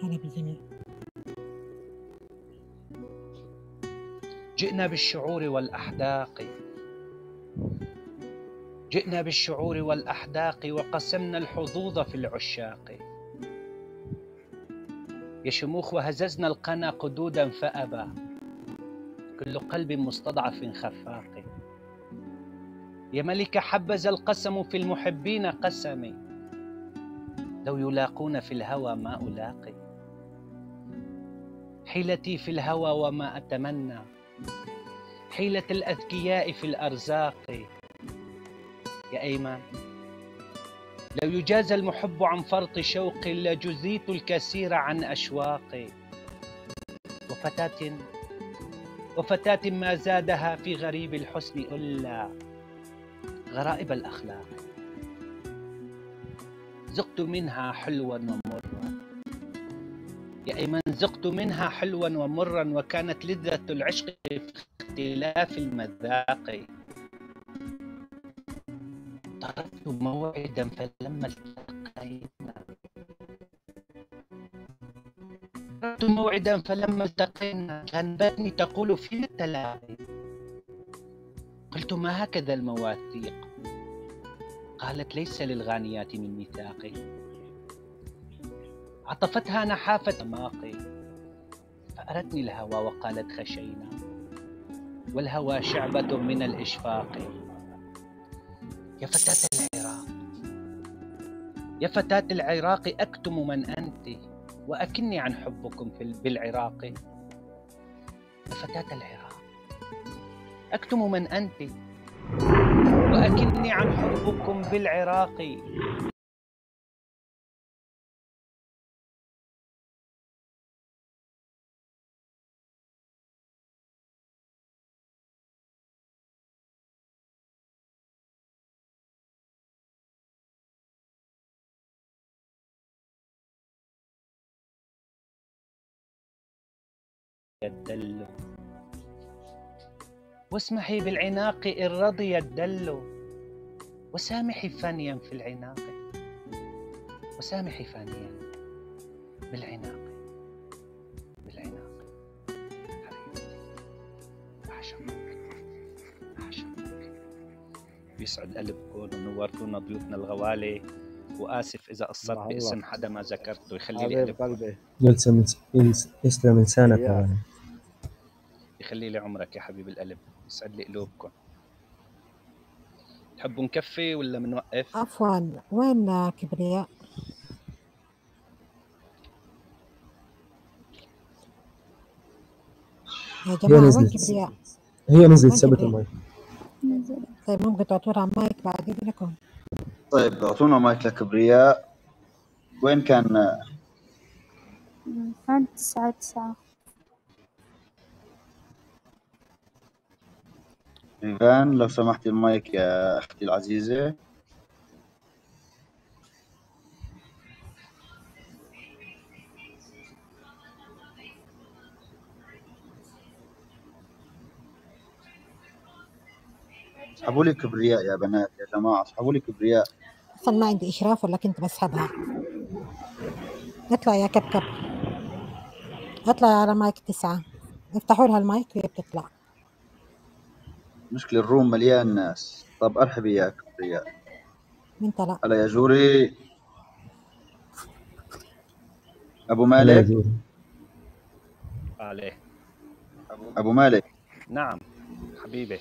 هلا بالجميع. جئنا بالشعور والأحداق، جئنا بالشعور والأحداق، وقسمنا الحظوظ في العشاق. يا شموخ وهززنا القنا قدودا فأبى كل قلب مستضعف خفاق. يا ملك حبذ القسم في المحبين قسمي، لو يلاقون في الهوى ما ألاقي. حيلتي في الهوى وما أتمنى، حيلة الأذكياء في الأرزاق. يا أيمن لو يجازى المحب عن فرط شوق، لجزيت الكثير عن أشواقي. وفتاة ما زادها في غريب الحسن إلا غرائب الأخلاق. ذقت منها حلوا ومرا، يا أيمن ذقت منها حلوا ومرا، وكانت لذة العشق في اختلاف المذاق. طردت موعدا فلما التقينا، طردت موعدا فلما التقينا، جنبتني تقول فينا التلاقي. قلت ما هكذا المواثيق، قالت ليس للغانيات من ميثاقي. عطفتها نحافة ماقي، فأرتني الهوى وقالت خشينا، والهوى شعبة من الإشفاق. يا فتاة العراق، يا فتاة العراق، أكتم من أنت وأكني عن حبكم بالعراق. يا فتاة العراق، أكتم من أنت وأكني عن حبكم بالعراق. الدل واسمحي بالعناق إن رضي الدل، وسامحي فانيا في العناق، وسامحي فانيا بالعناق، بالعناق. حبيبتي وحشمك، وحشمك. بيسعد قلبكم ونورتونا ضيوفنا الغوالي، وآسف إذا قصرت باسم حدا ما ذكرته. يخلي لي قلبك، يسلم لسانك، يخلي لي عمرك يا حبيب القلب، يسعد لي قلوبكم. تحبوا نكفي ولا منوقف؟ عفوا، وين كبرياء؟ يا جماعة وين كبرياء؟ هي نزلت سبت المايك. طيب ممكن تعطونا مايك بعد إذنكم؟ طيب اعطونا مايك لكبرياء. وين كان؟ كان 9. ريفان لو سمحت المايك يا أختي العزيزة. اسحبوا لي كبرياء يا بنات، يا جماعة اسحبوا لي كبرياء. أصلا ما عندي إشراف ولا كنت بسحبها. اطلع يا كبكب، اطلع على مايك 9، افتحوا لها المايك وهي بتطلع. مشكلة الروم مليان ناس. طب أرحبي يا كبرياء. من طلع؟ هلا يا جوري. أبو مالك. عليه أبو مالك. نعم حبيبي.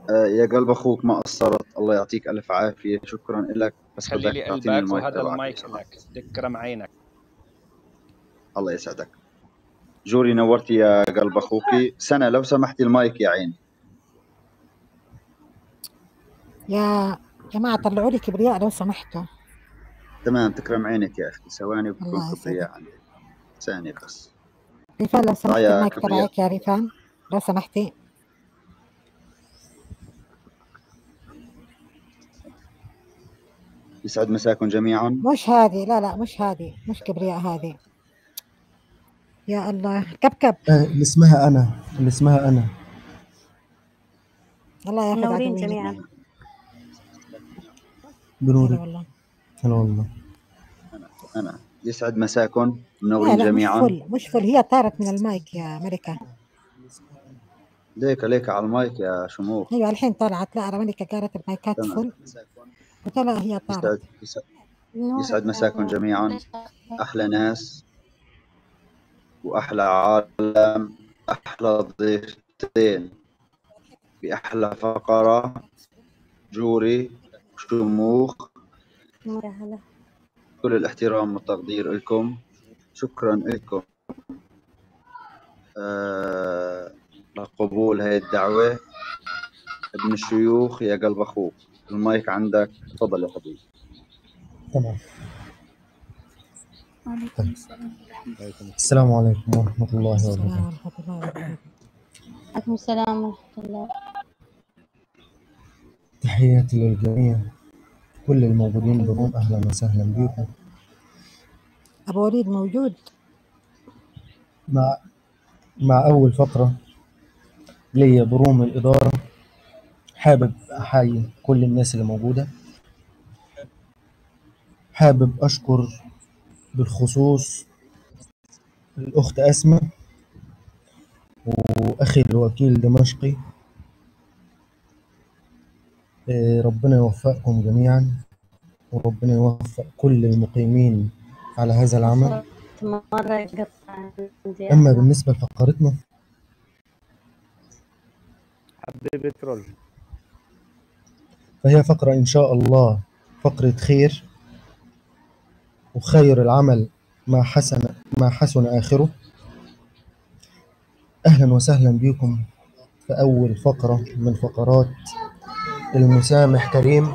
يا قلب أخوك ما قصرت، الله يعطيك ألف عافية، شكرا لك. بس خلي لي تعطيني قلبك المايك وهذا تبعك المايك لك، تكرم عينك. الله يسعدك. جوري نورتي يا قلب أخوكي. سنة لو سمحتي المايك يا عيني. يا جماعة طلعوا لي كبرياء لو سمحتوا. تمام تكرم عينك يا أختي. ثواني بكون كبرياء عندي، ثانية بس. ريفان لو سمحتي المايك تبعك يا ريفان لو سمحتي. يسعد مساكم جميعا. مش هذه، لا مش هذه، مش كبرياء هذه. يا الله كبكب. اللي اسمها أنا. الله ياخذ منورين جميعا. هلا بنورك. والله. هلا والله. أنا يسعد مساكم، لا منورين لا، مش جميعا. فل مش فل، هي طارت من المايك يا ملكة. ليك على المايك يا شموخ. ايوه الحين طلعت. لا ملكة قالت المايكات تمام. فل، قلت لها هي طارت. يسعد مساكم جميعا. أحلى ناس وأحلى عالم، أحلى ضيفتين بأحلى فقرة، جوري وشموخ. كل الاحترام والتقدير لكم. شكرا لكم لقبول هاي الدعوة. ابن الشيوخ يا قلب أخوك، المايك عندك، تفضل يا حبيبي. تمام. وعليكم طيب. السلام. السلام عليكم ورحمة الله السلام وبركاته. ورحمة الله وبركاته. عليكم السلام ورحمة الله. تحياتي للجميع، كل الموجودين بروم أهلا وسهلا بكم. أبو وليد موجود؟ مع أول فقرة ليا بروم الإدارة، حابب أحيي كل الناس اللي موجودة. حابب أشكر بالخصوص الأخت أسماء وأخي الوكيل دمشقي. ربنا يوفقكم جميعا، وربنا يوفق كل المقيمين على هذا العمل. مرة يقطع عندي أما أنا. بالنسبة لفقرتنا حبيبي ترول، فهي فقرة إن شاء الله فقرة خير، وخير العمل ما حسن آخره. أهلا وسهلا بكم في أول فقرة من فقرات المسامح كريم.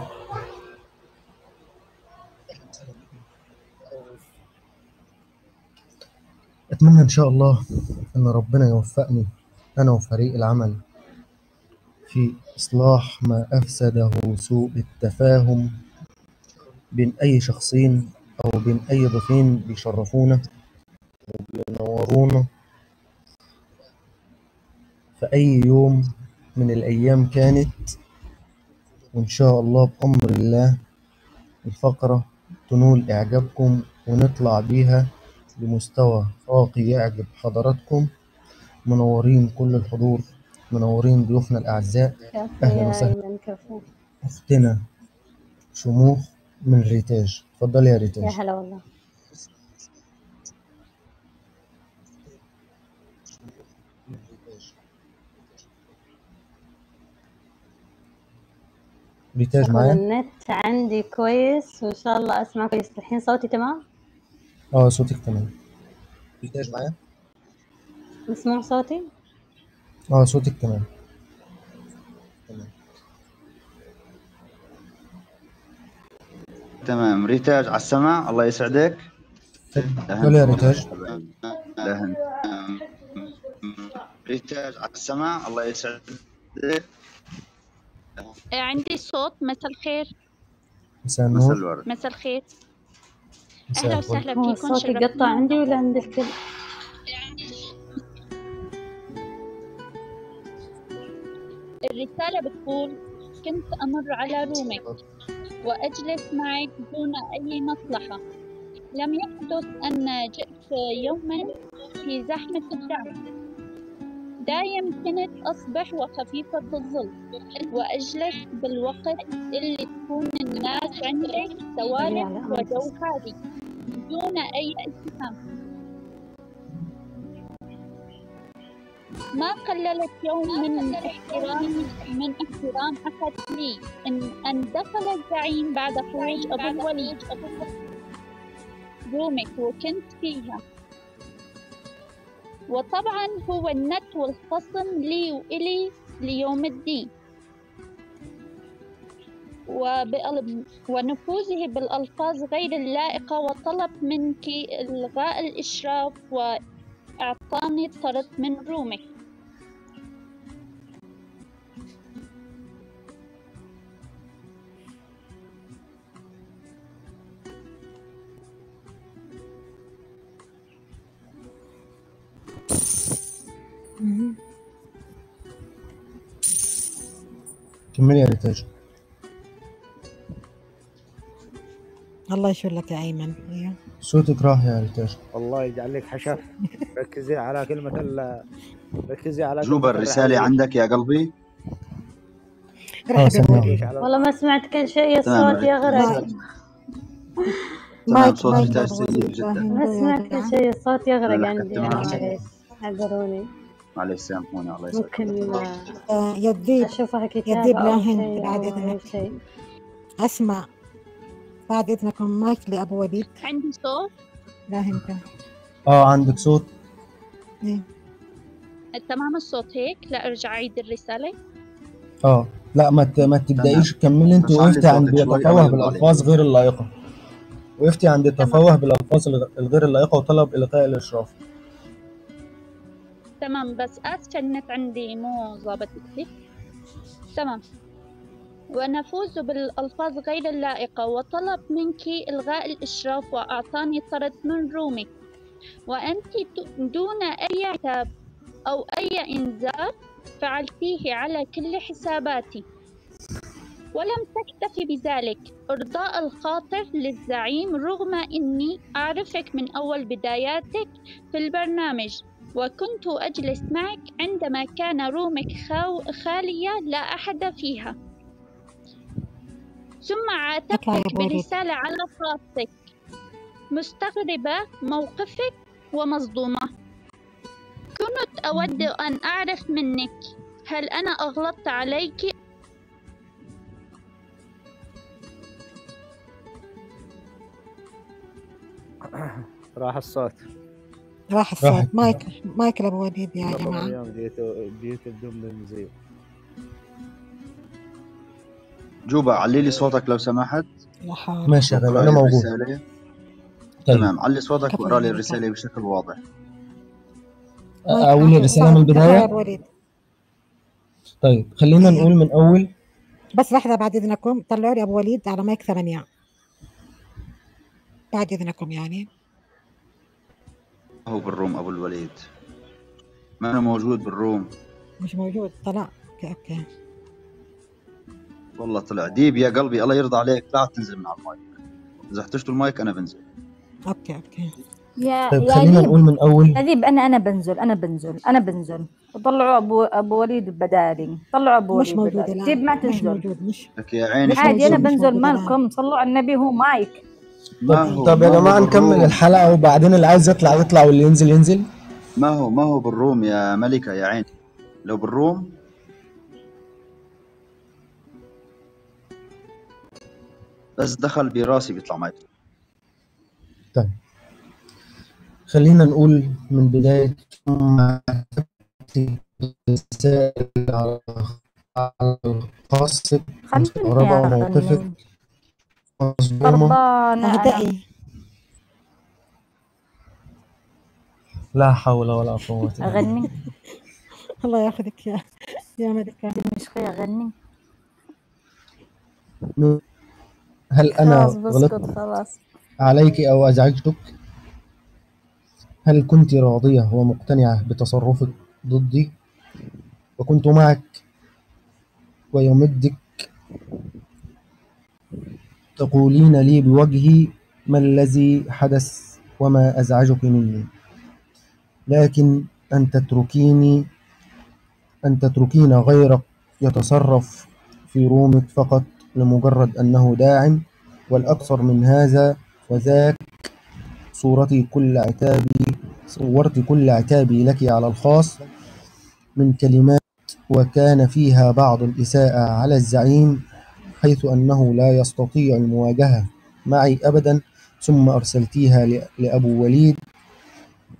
أتمنى إن شاء الله إن ربنا يوفقني أنا وفريق العمل في إصلاح ما أفسده سوء التفاهم بين أي شخصين أو بين أي ضيفين بيشرفونا وبينورونا في أي يوم من الأيام كانت. وإن شاء الله بأمر الله الفقرة تنول إعجابكم ونطلع بيها لمستوى راقي يعجب حضراتكم. منورين كل الحضور، منورين ضيوفنا الأعزاء. كفو أهلا يا وسهلا. أيمن، كفو. أختنا شموخ من ريتاج، اتفضلي يا يا ريتاج. هلا والله. ريتاج شكرا، معايا؟ النت عندي كويس وإن شاء الله أسمع كويس. الحين صوتي تمام؟ صوتك تمام. ريتاج معايا؟ مسموع صوتي؟ صوتك تمام. تمام. ريتاج على السمع، الله يسعدك. اتفضلي يا ريتاج. لهن. ريتاج على السمع، الله يسعدك. عندي صوت. مساء الخير. مساء مساء النور. الورد. مساء الخير. مساء أهلا الفل. وسهلا هو فيكم، الصوت شرفتونا. يقطع عندي ولا عند الكل؟ الرسالة بتقول: كنت أمر على رومك وأجلس معك دون أي مصلحة. لم يحدث أن جئت يوما في زحمة الدعوة. دايم كنت أصبح وخفيفة الظل وأجلس بالوقت اللي تكون الناس عندك سوالف وجو هادي دون أي اتهام. ما قللت يوم من احترام أحد لي أن دخل الزعيم بعد خروج أبو الوليد رومك وكنت فيها. وطبعا هو النت والخصم لي وإلي ليوم الدين، ونفوذه بالألفاظ غير اللائقة، وطلب منك إلغاء الإشراف وإعطاني الطرد من رومك. كملي يا ريتاج. الله يشفي لك يا أيمن. أيوه. صوتك راح يا التاج. الله يجعل لك حشر. ركزي على كلمة ركزي على جوبا كلمة الرسالة الرحابية. عندك يا قلبي؟ رحب يا سمعوا. وليد. والله ما سمعت كل شيء، تمام الصوت يغرق. الرسالة. تمام مايك صوتك مايك تاج أبو سيء وليد جدا. راهن ما سمعت كل ضيعة. شيء، الصوت يغرق أنا عندي. حكيت معك. معليش، اعذروني. معلش سامحوني الله يسعدك. ممكن يديب اشوفها يديب كتابة لا او هند شيء بعد او اي إذنك. شيء. أسمع بعد إذنكم مايك لأبو وليد. عندي صوت. لا هند. عندك صوت. إيه. تمام الصوت هيك. لا ارجع عيد الرسالة. لا ما تبدأيش، كملي. انت بس علي وقفتي عند صوتك شوي، يتفوه الله يرضى بالألفاظ غير اللائقة. وقفتي عند التفوه بالألفاظ الغير اللائقة وطلب إلغاء الإشراف. تمام، بس آسفة النت عندي مو ظابط كثير. تمام. ونفوز بالألفاظ غير اللائقة وطلب منك إلغاء الإشراف وأعطاني طرد من رومك، وأنت دون أي عتاب أو أي إنذار فعلتيه على كل حساباتي. ولم تكتفي بذلك، إرضاء الخاطر للزعيم رغم أني أعرفك من أول بداياتك في البرنامج، وكنت أجلس معك عندما كان رومك خالية لا أحد فيها، ثم عاتبتك برسالة على خاصك مستغربة موقفك ومصدومة. كنت أود أن أعرف منك هل أنا أغلطت عليك؟ راح الصوت. راح الصوت. مايك لأبو وليد يا جماعة. اليوم ديته بدون بنزين. جوبا علي لي صوتك لو سمحت. ماشي اقرأ أنا لي موجود. الرسالة. طيب. تمام علي صوتك واقرأ لي الرسالة بشكل واضح. أقول الرسالة من البداية. طيب خلينا نقول من أول. بس لحظة بعد إذنكم، طلعوا لي أبو وليد على مايك 8 بعد إذنكم. يعني هو بالروم أبو الوليد، ما أنا موجود بالروم. مش موجود. طلع. أوكي والله طلع. ديب يا قلبي الله يرضى عليك، لا تنزل من على المايك. إذا احتجتوا المايك أنا بنزل. اوكي طيب خلينا نقول من أول. أديب أنا بنزل وطلعوا أبو وليد بدالي. طلعوا أبو وليد. مش موجود. ديب ما تنزل. مش موجود. مش لك يا عيني عادي أنا بنزل مالكم. صلوا على النبي. هو مايك. طب يا جماعة نكمل الحلقة وبعدين اللي عايز يطلع واللي ينزل. ما هو بالروم يا ملكة يا عيني. لو بالروم بس دخل براسي بيطلع مايك. طيب خلينا نقول من بداية على الخاص مستغربة وموقفك مصدومة. لا حول ولا قوة إلا بالله. أغني. الله ياخذك يا ملكة. مش خي أغني. هل أنا غلطت عليك أو أزعجتك؟ هل كنت راضية ومقتنعة بتصرفك ضدي وكنت معك ويمدك تقولين لي بوجهي ما الذي حدث وما أزعجك مني، لكن أن تتركين غيرك يتصرف في رومك فقط لمجرد أنه داعم، والأكثر من هذا وذاك صورت كل عتابي لك على الخاص من كلمات وكان فيها بعض الإساءة على الزعيم، حيث أنه لا يستطيع المواجهة معي أبدا، ثم أرسلتيها لأبو وليد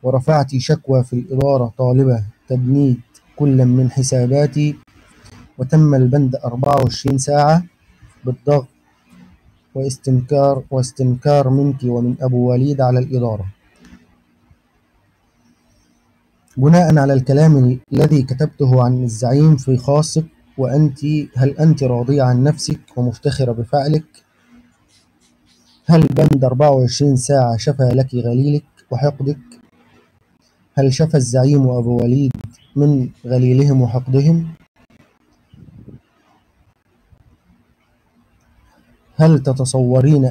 ورفعت شكوى في الإدارة طالبة تبنيد كل من حساباتي، وتم البند 24 ساعة بالضغط واستنكار منك ومن أبو وليد على الإدارة. بناء على الكلام الذي كتبته عن الزعيم في خاصك هل أنت راضية عن نفسك ومفتخرة بفعلك؟ هل بند 24 ساعة شفى لك غليلك وحقدك؟ هل شفى الزعيم وأبو وليد من غليلهم وحقدهم؟ هل تتصورين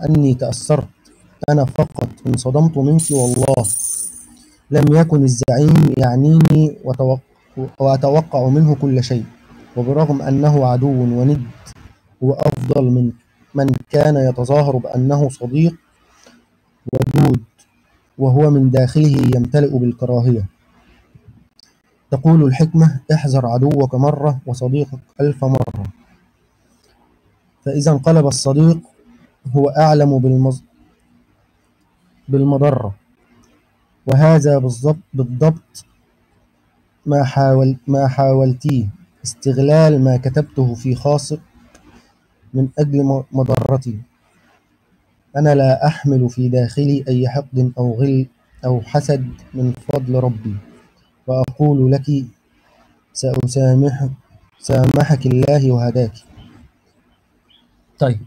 أني تأثرت أنا فقط، انصدمت منك والله. لم يكن الزعيم يعنيني وأتوقع منه كل شيء، وبرغم أنه عدو وند هو أفضل من كان يتظاهر بأنه صديق ودود وهو من داخله يمتلئ بالكراهية. تقول الحكمة: احذر عدوك مرة وصديقك 1000 مرة. فإذا انقلب الصديق هو أعلم بالمضرة. وهذا بالضبط ما حاولتيه، استغلال ما كتبته في خاصك من أجل مضرتي. أنا لا أحمل في داخلي أي حقد أو غل أو حسد من فضل ربي، وأقول لك سامحك الله وهداك. طيب،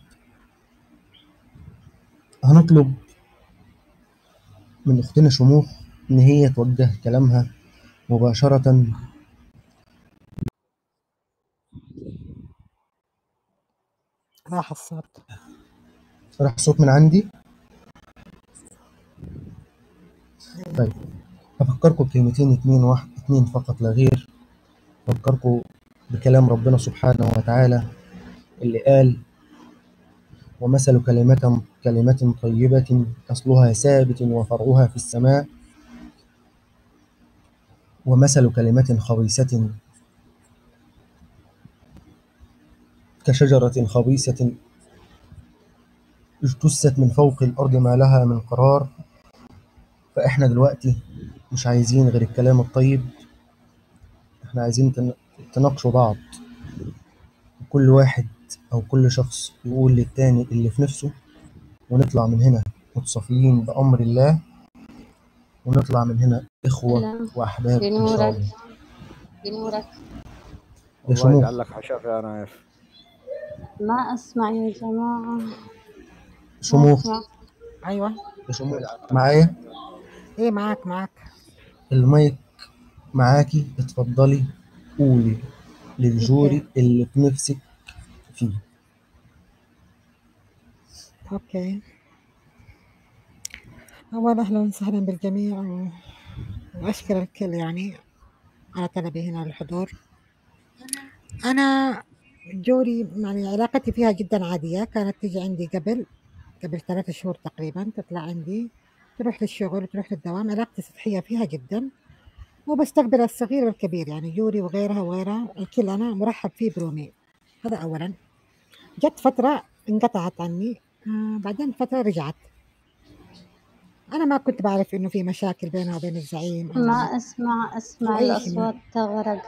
هنطلب من أختنا شموخ إن هي توجه كلامها مباشرة. راح الصوت. راح الصوت من عندي. طيب، أفكركم بكلمتين اتنين فقط لا غير. أفكركم بكلام ربنا سبحانه وتعالى اللي قال: ومثل كلمة طيبة أصلها ثابت وفرعها في السماء، ومثل كلمة خبيثة كشجرة خبيثة اجتثت من فوق الأرض ما لها من قرار. فإحنا دلوقتي مش عايزين غير الكلام الطيب، إحنا عايزين تناقشوا بعض، وكل واحد أو كل شخص يقول للتاني اللي في نفسه، ونطلع من هنا متصافيين بأمر الله، ونطلع من هنا إخوة وأحباب إن شاء الله. بنورك. يا الله شموخ، يجعل لك حشاف يا نايف. ما أسمع يا جماعة، ما شموخ، أسمع. أيوة. يا شموخ معايا؟ إيه معاك. المايك معاكي، اتفضلي قولي للجوري اللي في نفسك فيه. أوكي. أولا أهلا وسهلا بالجميع، وأشكر الكل يعني على طلبي هنا للحضور. أنا جوري يعني علاقتي فيها جدا عادية، كانت تيجي عندي قبل 3 شهور تقريبا، تطلع عندي تروح للشغل وتروح للدوام. علاقتي سطحية فيها جدا، وبستقبل الصغير والكبير، يعني جوري وغيرها الكل أنا مرحب فيه برومي. هذا أولا. جت فترة انقطعت عني، بعدين فترة رجعت. أنا ما كنت بعرف إنه في مشاكل بينها وبين الزعيم ما أسمع أو أي شيء. الأصوات تغرق.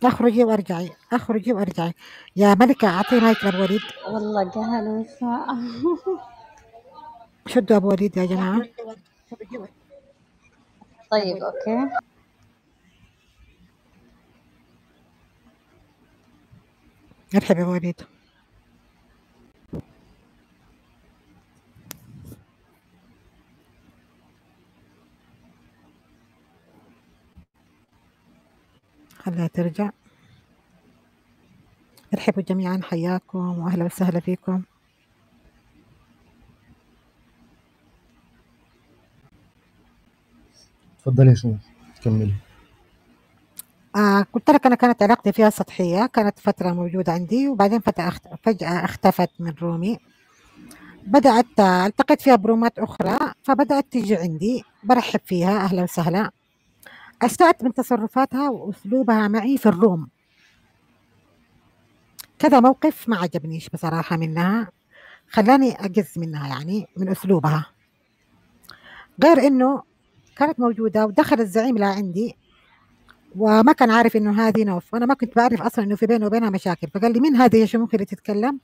أخرجي وأرجعي. يا ملكة أعطي مايك لأبو وليد. والله قهر وسمع. شدوا أبو وليد يا جماعة. طيب أوكي. مرحبا يا أبو وليد. خليها ترجع. مرحبا جميعا، حياكم وأهلا وسهلا فيكم. اتفضلي يا شموخ كملي. قلت لك أنا كانت علاقتي فيها سطحية، كانت فترة موجودة عندي، وبعدين فجأة اختفت من رومي. بدأت التقيت فيها برومات أخرى، فبدأت تيجي عندي، برحب فيها أهلا وسهلا. أستأت من تصرفاتها وأسلوبها معي في الروم. كذا موقف ما عجبنيش بصراحة منها، خلاني أجز منها يعني من أسلوبها. غير إنه كانت موجودة ودخل الزعيم لعندي وما كان عارف إنه هذه نوف، وأنا ما كنت بعرف أصلا إنه في بينه وبينها مشاكل. فقال لي: مين هذه يا شموخ اللي تتكلم؟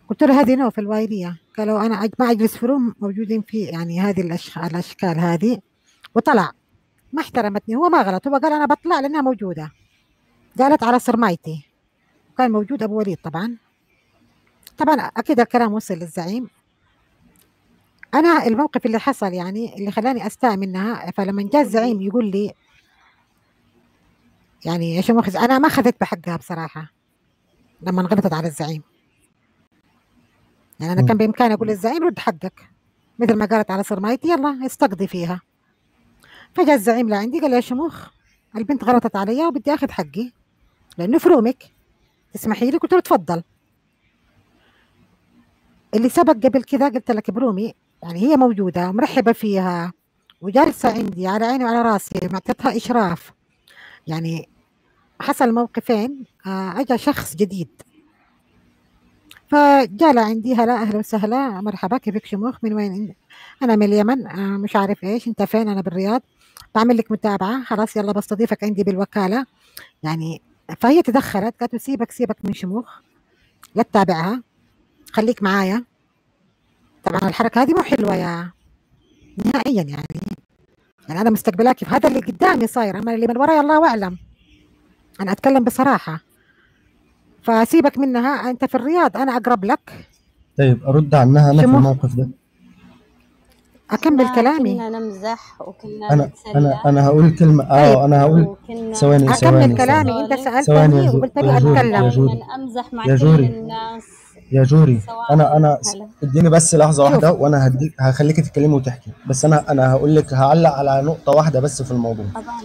قلت له: هذه نوف الوايلية. قالوا: أنا ما أجلس في روم موجودين في يعني هذه الأشكال هذه. وطلع ما احترمتني. هو ما غلط، هو قال أنا بطلع لأنها موجودة. قالت على صرمايتي. كان موجود أبو وليد طبعا أكيد الكلام وصل للزعيم. أنا الموقف اللي حصل يعني اللي خلاني أستاء منها، فلما جاء الزعيم يقول لي يعني يا شموخ، أنا ما أخذت بحقها بصراحة لما انغلطت على الزعيم. يعني أنا كان بإمكاني أقول للزعيم رد حقك، مثل ما قالت على صرمايتي يلا استقضي فيها. فجاء الزعيم لعندي قال لي يا شموخ البنت غلطت علي وبدي آخذ حقي لأنه فرومك، تسمحي لي؟ قلت له تفضل. اللي سبق قبل كذا قلت لك برومي، يعني هي موجودة ومرحبة فيها وجالسة عندي على عيني وعلى راسي، معطيتها إشراف. يعني حصل موقفين، أجا شخص جديد فجاء لعندي هلا أهلا وسهلا مرحبا كيفك شموخ من وين؟ أنا من اليمن، مش عارف إيش، أنت فين؟ أنا بالرياض، بعمل لك متابعة، خلاص يلا بستضيفك عندي بالوكالة. يعني فهي تدخلت قالت له سيبك من شموخ لا تتابعها، خليك معايا. طبعا الحركة هذه مو حلوة يا نهائيا، يعني أنا مستقبلاك في هذا اللي قدامي صاير، أما اللي من وراي الله أعلم، أنا أتكلم بصراحة. فسيبك منها، أنت في الرياض أنا أقرب لك. طيب أرد عنها أنا في شموخ الموقف ده. أكمل لا كلامي. كنا نمزح وكنا أنا نتسلى أنا هقول كلمة طيب أنا هقول وكنا ثواني أكمل ثواني كلامي. أنت نسولف ثواني سألتني وقلت لي يا جوري أتكلم. يا جوري دائما أمزح مع يا كل جوري الناس يا جوري سواء. أنا هلا اديني بس لحظة شوف واحدة وأنا هخليك تتكلمي وتحكي، بس أنا هقول لك، هعلق على نقطة واحدة بس في الموضوع. طبعا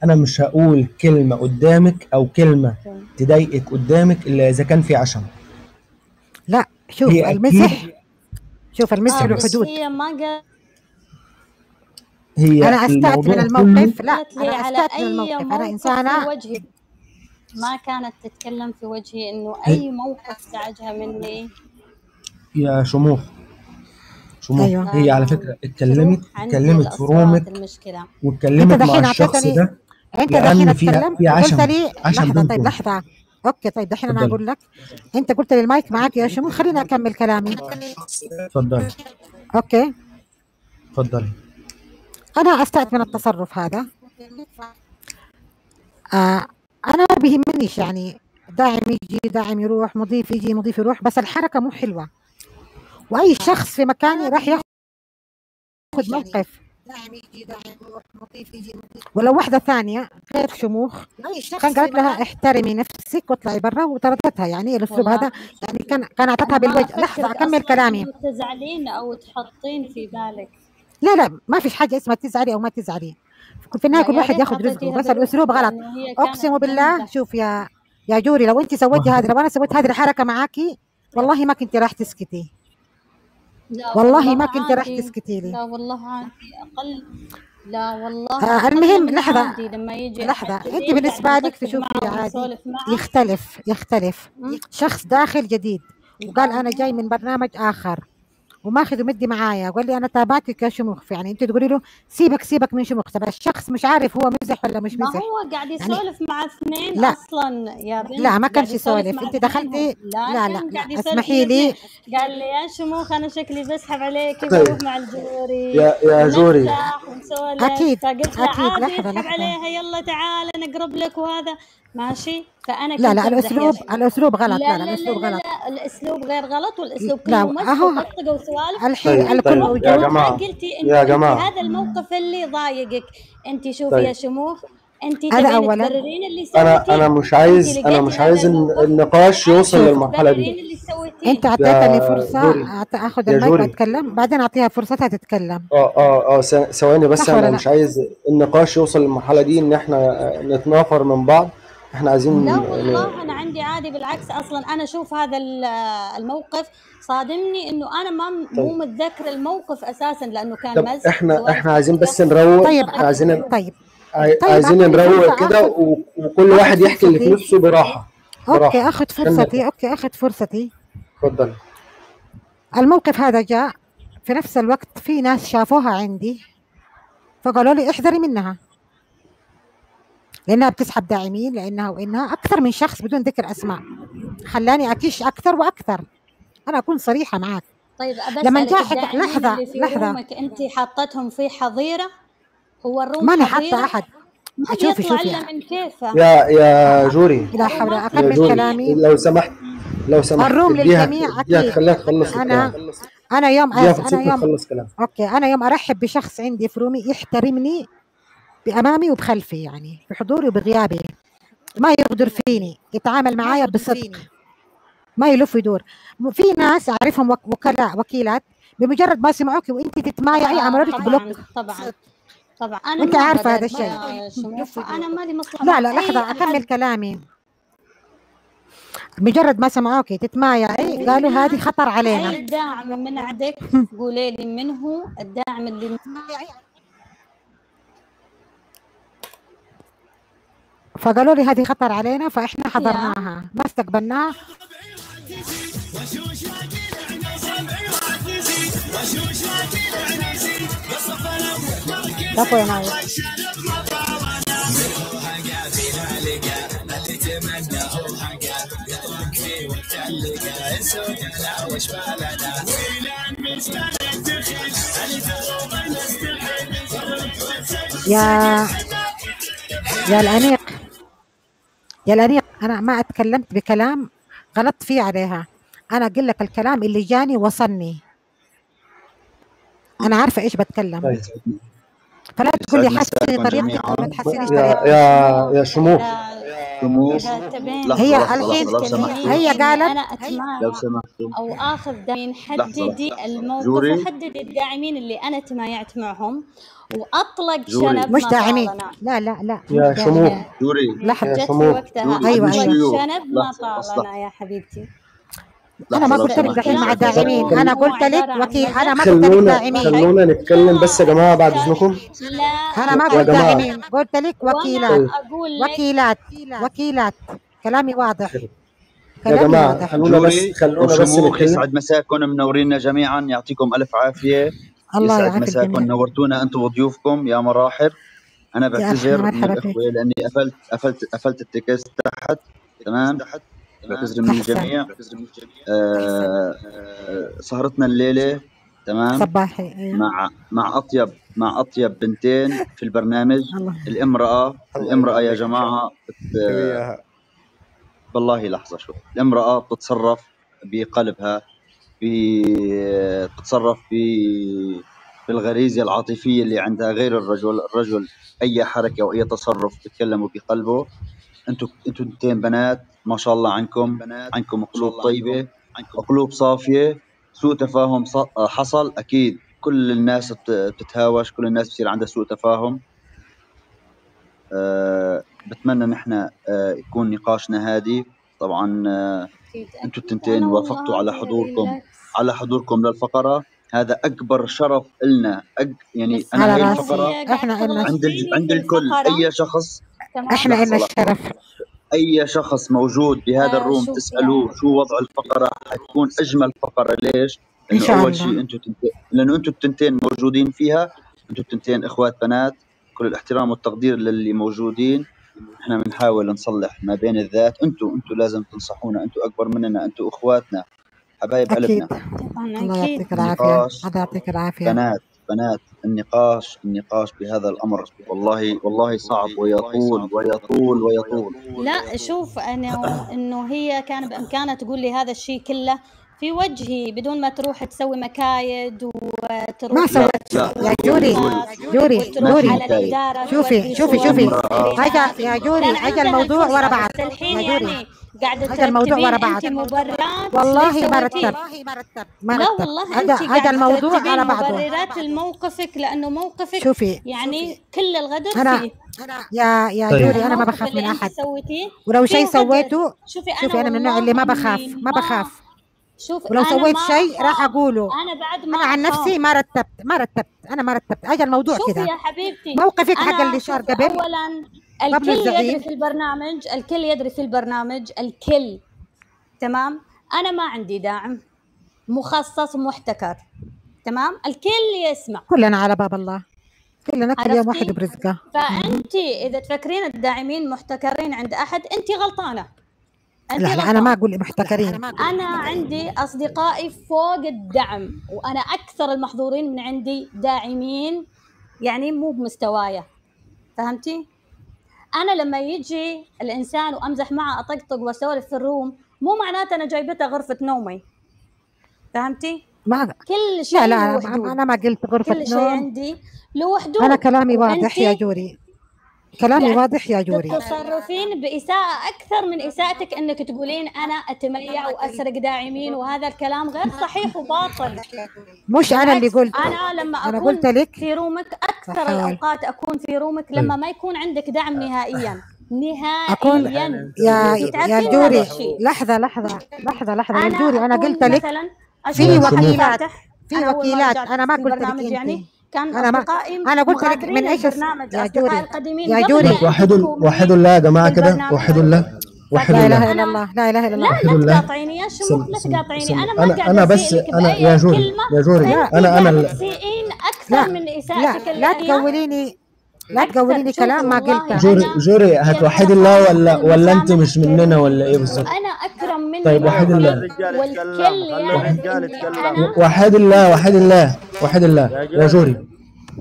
أنا مش هقول كلمة قدامك أو كلمة تضايقك قدامك إلا إذا كان في عشم. لا شوف هي المزح، أكيد شوف المزح له بس حدود. هي ما قالت أنا هي أستأت من الموضوع كله الموقف، لا لي أنا على أستأت من أي الموقف، أنا موقف في إنسانة. وجهي، ما كانت تتكلم في وجهي إنه هي أي موقف زعجها مني. يا شموخ أيوه هي على آه فكرة تروح عندي اتكلمت في الأصوات رومك المشكلة. أنت واتكلمت مع دحين الشخص أعطيتني، ده أنت دحين لأن اتكلمت في وقلت عشم لي لحظة. طيب بينكم. لحظة، أوكي طيب دحين أنا اتفضلي أقول لك، أنت قلت لي المايك معاك يا شمو، خليني أكمل كلامي. اتفضلي أوكي اتفضلي. أنا أستأت من التصرف هذا. أنا ما بيهمنيش يعني داعم يجي داعم يروح، مضيف يجي مضيف يروح، بس الحركة مو حلوة، وأي شخص في مكاني راح ياخذ موقف. ولو واحدة ثانية غير شموخ كان قالت لها احترمي نفسك واطلعي برا وطردتها. يعني الأسلوب هذا يعني كان أعطتها أنا ما بالوجه. لحظة أفكرك أكمل أصلا كلامي. إنه تزعلين أو تحطين في بالك. لا ما فيش حاجة اسمها تزعلي أو ما تزعلي، في النهاية لا كل يا واحد ريت ياخذ رزقه، أعطيتيها بس بالوجه الأسلوب غلط. لأنه هي أقسم كانت بالله. تمزح. شوف يا جوري، لو أنت سويتي هذا، لو أنا سويت هذه الحركة معاكي والله ما كنت راح تسكتي، لا والله ما كنت راح عادي، تسكتي لي. لا والله عادي أقل. لا والله أقل المهم من لحظة عادي لما يجي لحظة، أحد أنت جديد بالنسبة قاعد لك نطقطق تشوفي معه عادي. ونسولف معه. يختلف شخص داخل جديد وقال أنا جاي من برنامج آخر وماخذ ومدي معايا وقال لي أنا تابعتك يا شموخ، يعني أنت تقولي له سيبك من شموخ. طب الشخص مش عارف هو مزح ولا مش ما مزح. هو قاعد يعني يسولف مع اثنين لا اصلا يا بنت، لا ما قاعد كانش يسولف يسولف، مع أنت اثنين دخلتي. لا لكن قاعد يسولف اسمحي مع اثنين. لي. قال لي يا شموخ انا شكلي بسحب عليكي طيب بروح مع الجوري يا جوري ونمزح ونسولف. أكيد فقلت له عادي لحظة اسحب عليها يلا تعال نقرب لك وهذا ماشي. فانا لا كنت امزح يا شموخ. الأسلوب غلط. لا لا لا لا الأسلوب لا غلط. لا الاسلوب غير غلط والاسلوب لا كله مزح أهو وطقطقه وسوالف. الحين طيب الكل طيب موجود. يا وقتها جماعة قلتي يا انت جماعة هذا الموقف اللي ضايقك. انت شوفي طيب يا شموخ، انت هذا تبين أولا. تبررين اللي أنا سويتيه. مش انت عايز لقيتي هذا الموقف النقاش يوصل علشان شوف للمرحلة تبررين دي. اللي أنت سويتيه. أعطيتني يا فرصة جوري أخذ يا المايك جوري وأتكلم، بعدين أعطيها فرصتها تتكلم. ثواني بس، صح ولا أنا لا؟ مش عايز النقاش يوصل للمرحلة دي إن إحنا نتنافر من بعض. إحنا عايزين لا والله انا عندي عادي، بالعكس اصلا انا اشوف هذا الموقف صادمني انه انا مو طيب متذكر الموقف اساسا لانه كان طب مزح إحنا سوالف عايزين بس طقطقه نروق، طيب إحنا عايزين طيب عايزين أعطيني نروق فرصة كده وكل أخذ واحد يحكي اللي في فرصتي. نفسه براحة أوكي براحة أخذ عشان فرصتي. نرتاح. أخذ فرصتي. اتفضل. الموقف هذا جاء في نفس الوقت في ناس شافوها عندي فقالوا لي احذري منها لأنها بتسحب داعمين، لأنها وإنها أكثر من شخص بدون ذكر أسماء خلاني أكش أكثر وأكثر. أنا أكون صريحة معك. طيب لما بسألك جاء حكى الداعمين اللي في لحظة رومك انت حاطتهم في حظيرة؟ هو الروم ماني حاطة حظيرة؟ أحد. ما شوفي بيطلع شوفي الا من كيفه. يا جوري لا حول الروم ما أكمل يا جوري كلامي. لو سمحت الروم اديها للجميع أكيد. تخليها تخلص الكلام. أنا يوم اديها أنا فرصتها يوم تخلص كلام. أوكي أنا يوم أرحب بشخص عندي في رومي يحترمني بأمامي وبخلفي، يعني بحضوري وبغيابي، ما يغدر فيني، يتعامل معايا بصدق. ما يلف يدور. في ناس اعرفهم وكلاء وكيلات بمجرد ما سمعوك وانت تتمايعي عملوا لك بلوك. طبعا انا وانت ما عارفه هذا بدأت الشيء. مع شموخ، انا مالي مصلحه لا مع لا اي لحظه اكمل احد. كلامي. مجرد ما سمعوكي تتمايعي قالوا هذه خطر علينا. اي داعم من عندك قولي لي من هو الداعم اللي فقالوا لي هذه خطر علينا، فاحنا حضرناها ما استقبلناها. عفوا يا نايف. يا الأنيق، يا الأنيق، أنا ما أتكلمت بكلام غلطت فيه عليها، أنا أقول لك الكلام اللي جاني وصلني، أنا عارفة إيش بتكلم. فلا تقول لي حسني طريقتك أو لا تحسني طريقتك. يا شموخ هي الحين هي قالت انا اتمايع لو سمحتم او اخذ داعمين، حددي الموقف وحددي الداعمين اللي انا تمايعت معهم واطلق شنب مش ما داعمين. طالنا. لا يا شموخ جوري لحظة جت في وقتها أيوة اطلق أيوة. شنب ما طالنا يا حبيبتي. أنا ما قلت لك دحين مع الداعمين، أنا قلت لك وكيل، أنا ما قلت لك داعمين. خلونا نتكلم بس يا جماعة بعد إذنكم. لا أنا ما قلت داعمين، قلت لك وكيلات. وكيلات. كلامي واضح. يا جماعة واضح. خلونا بس وشموخ نتكلم. يسعد مساكم، منورينا جميعا، يعطيكم ألف عافية. الله يسعد يعافي مساكم، الجميع. نورتونا أنتم وضيوفكم، يا مرحب. أنا بعتذر من مرحبا فيك. الإخوة لأني قفلت التكست تحت. تمام، بعتذر من الجميع. سهرتنا الليلة تمام صباحي مع أطيب بنتين في البرنامج. الامرأة يا جماعة بالله لحظة شوي. الامرأة بتتصرف بقلبها، بتتصرف بالغريزة العاطفية اللي عندها غير الرجل. الرجل أي حركة أو أي تصرف بتكلموا بقلبه. أنتوا اثنتين بنات ما شاء الله عنكم قلوب طيبة وقلوب صافية. سوء تفاهم حصل أكيد، كل الناس بتتهاوش، كل الناس بصير عندها سوء تفاهم. بتمنى نحن يكون نقاشنا هادي. طبعا انتوا التنتين وافقتوا على حضوركم للفقرة، هذا اكبر شرف لنا. يعني انا هي الفقرة احنا عند الكل، اي شخص احنا لنا الشرف. اي شخص موجود بهذا الروم تسألوه شو وضع الفقرة، حتكون اجمل فقرة. ليش؟ لانه اول شيء لانه انتوا التنتين موجودين فيها، انتوا التنتين اخوات بنات، كل الاحترام والتقدير للي موجودين. احنا بنحاول نصلح ما بين الذات، انتوا لازم تنصحونا، انتوا اكبر مننا، انتوا اخواتنا حبايب قلبنا. الله يعطيك العافيه. الله يعطيك العافيه. بنات النقاش بهذا الامر والله صعب ويطول. لا شوف انا انه هي كان بامكانها تقول لي هذا الشيء كله في وجهي بدون ما تروح تسوي مكايد وتروح. ما سويت يا جوري على الإدارة. شوفي هذا يا جوري، هذا الموضوع ورا بعض. الحين يعني قاعدة هذا الموضوع ورا بعض. والله ما رتب. لا والله هذا الموضوع ورا بعضه. مبررات لموقفك، لأنه موقفك شوفي يعني كل الغدر فيه. يا جوري أنا ما بخاف من أحد، ولو شيء سويته شوفي أنا من النوع اللي ما بخاف. ولو سويت شيء راح أقوله. أنا عن نفسي ما رتبت. هذا الموضوع كذا. شوفي يا حبيبتي، موقفك حق اللي صار قبل. أولا الكل يدري في البرنامج، الكل تمام. أنا ما عندي داعم مخصص محتكر، تمام. الكل يسمع، كلنا على باب الله، كلنا كل يوم واحد برزقه. فأنت إذا تفكرين الداعمين محتكرين عند أحد أنت غلطانة. لا أنا ما أقول محتكرين. أنا عندي أصدقائي فوق الدعم، وأنا أكثر المحظورين من عندي داعمين يعني مو بمستوايا، فهمتي؟ أنا لما يجي الإنسان وأمزح معه أطقطق وأسولف في الروم، مو معناته أنا جايبته غرفة نومي، فهمتي؟ كل شيء لا أنا ما قلت غرفة نوم، كل نوم. شيء عندي له حدود. أنا كلامي واضح يا جوري. كلامي واضح يا جوري. تتصرفين بإساءة أكثر من إساءتك أنك تقولين أنا أتميع وأسرق داعمين، وهذا الكلام غير صحيح وباطل. مش أنا اللي قلت، أنا لما أنا أكون قلت لك في رومك أكثر الأوقات أكون في رومك لما ما يكون عندك دعم نهائيا أكون نهائيا. يا جوري. لحظة يا جوري، أنا قلت لك في وكيلات أنا ما قلت لك أنت. كان أنا قلت لك من ايش يا جوري يا جوري. وحدوا الله يا جماعه كده، وحدوا الله، لا اله الا الله، لا اله الا الله. لا تقاطعيني يا شموخ، لا تقاطعيني. انا بس انا يا جوري انا تسيئين اكثر من اساءتك. لا تقوليني كلام ما قلته. جوري هتوحدي الله ولا انت مش مننا ولا ايه بالظبط؟ انا اكرم منك. طيب وحد الله، والكل يعرف. وحد الله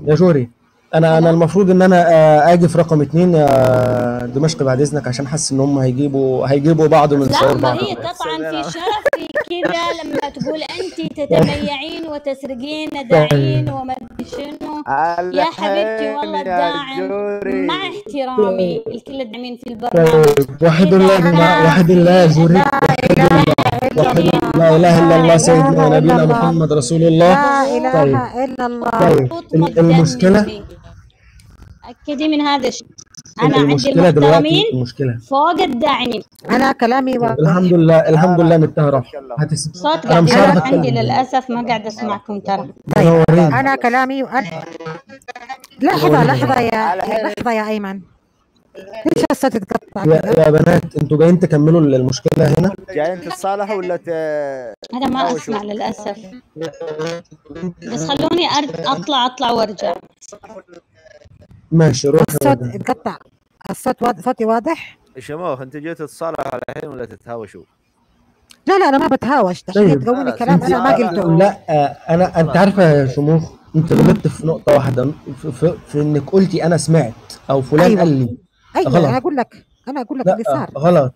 يا جوري انا المفروض ان انا اجي في رقم 2 يا دمشق بعد اذنك، عشان حاسس ان هم هيجيبوا بعض من صور بعض. لا، ما هي تطعن في شرفي كذا لما تقول انت تتميعين وتسرقين داعين وما ادري شنو. يا حبيبتي والله الداعم مع احترامي الكل الداعمين في البرنامج. وحد الله يا جماعه، وحد الله يا جوري، لا اله الا الله سيدنا نبينا محمد رسول الله. لا اله الا الله. طيب المشكله أكدي من هذا الشيء. أنا عندي المحترمين فوق الداعمين. أنا كلامي واضح. الحمد لله نتهرب. صوت قاعد يروح عندي للأسف، ما قاعد أسمعكم ترى. طيب أنا كلامي لحظة يا أيمن. ليش هسه تتقطع؟ يا بنات انتوا جايين تكملوا المشكلة هنا؟ جايين تتصالحوا ولا أنا ما أسمع للأسف، بس خلوني أطلع وأرجع. ماشي روح. الصوت اتقطع، صوتي واضح؟ شموخ انت جيتوا تتصالحوا الحين ولا تتهاوشوا؟ لا انا ما بتهاوش، تحكي تقولي كلام انا ما قلته. لا انت عارفه يا شموخ، انت غلطت في نقطه واحده، في انك قلتي انا سمعت او فلان قال لي. ايوه غلط. انا اقول لك اللي صار غلط.